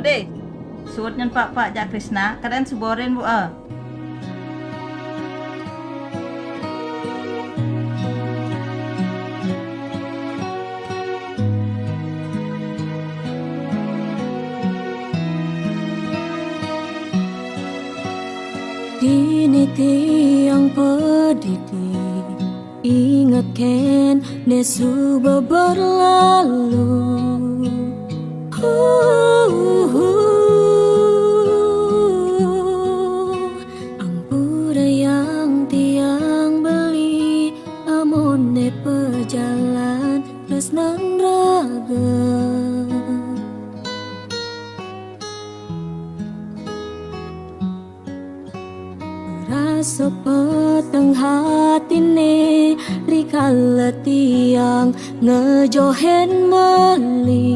deh. Suatnya Pak Jak Krisna, kalian suborin bu Dini tiang pedidi ingatkan nesu berlalu. Ampura yang tiang beli amone pejalan tresnan raga. Rasa peteng hatine rikala tiang ngejohen beli.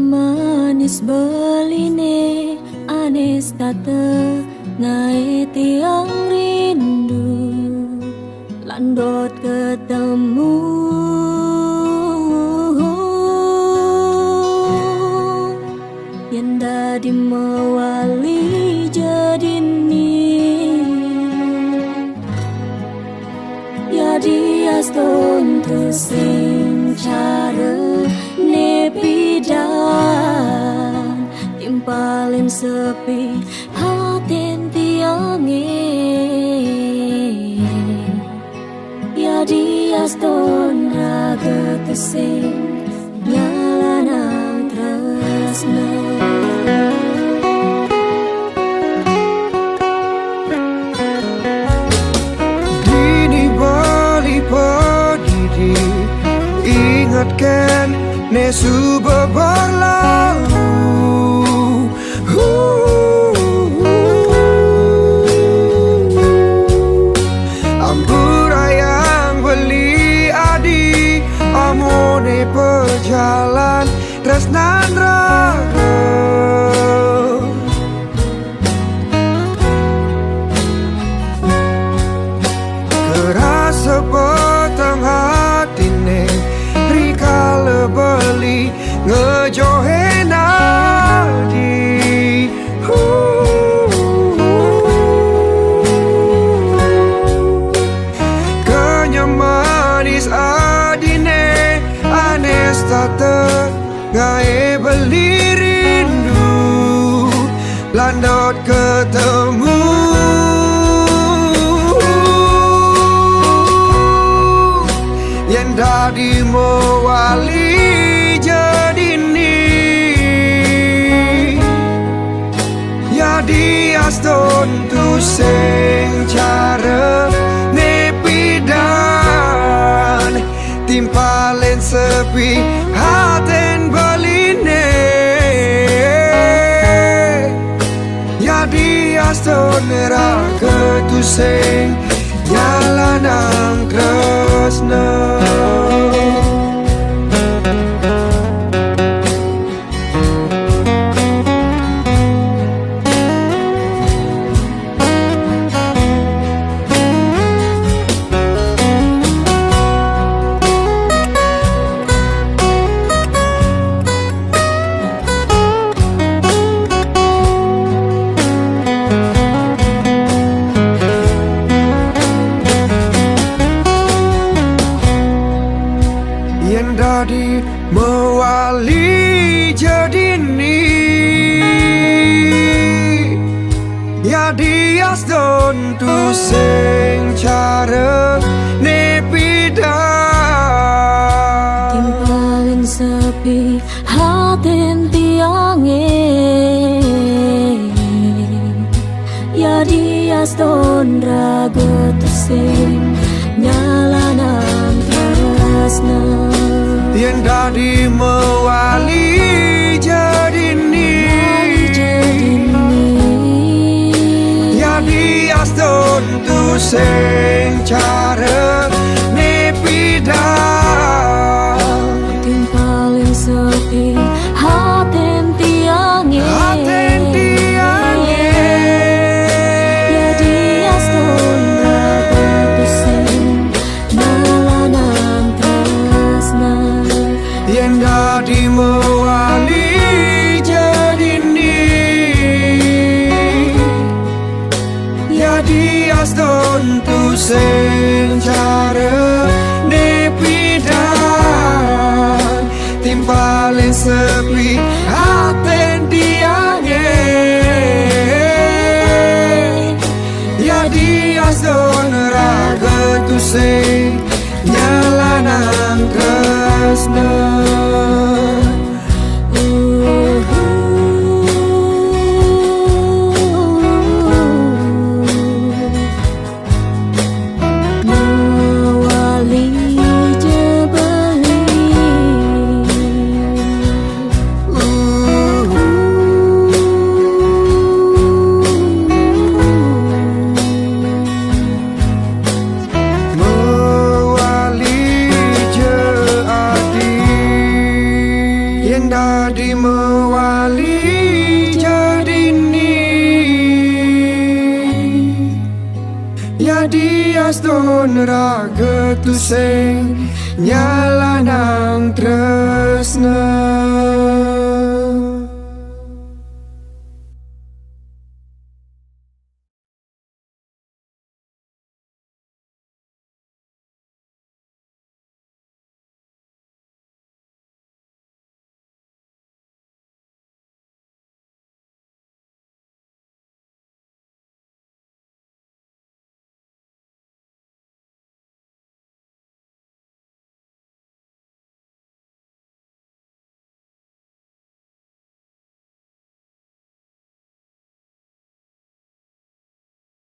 Manis beline anes tata ngai tiang rindu landot ketemu. Di mewali jadini ya dia stontu sing cara nepidan timpalin sepi haten tiange ya dia ston raga tesing nyalanang tresna. Ingatkan nesu berlalu. Ampura yang beli adi amone perjalan tresnan raga. Kerasa petang hatine rikala beli ngejohen adi. Kenyamanis adine anes tata ngai beli rindu landot ketemu. Yang dadi mewali jadini ya dias tontu sing cara nepidan timpalen sepi haten beline ya dias ton raga tu sing nyalanang tresna. Yang dadi mewali jadini ya dias dontu sing cara nepidan timpalin sepi haten tiange ya dias don raga tesing nyalanang tresna. Yang dadi mewali jadini ya dias dontu sing cara nepidan timpalin sepi haten tiange ya dias don raga tesing yen dadi mewali jadini ya dias don tu sencare ne pidan timpalin sepi aten diange ya dias don raga tu se nyalanan tresna dadi mewali jadini ya dias don raga tu sing nyalanang tresna.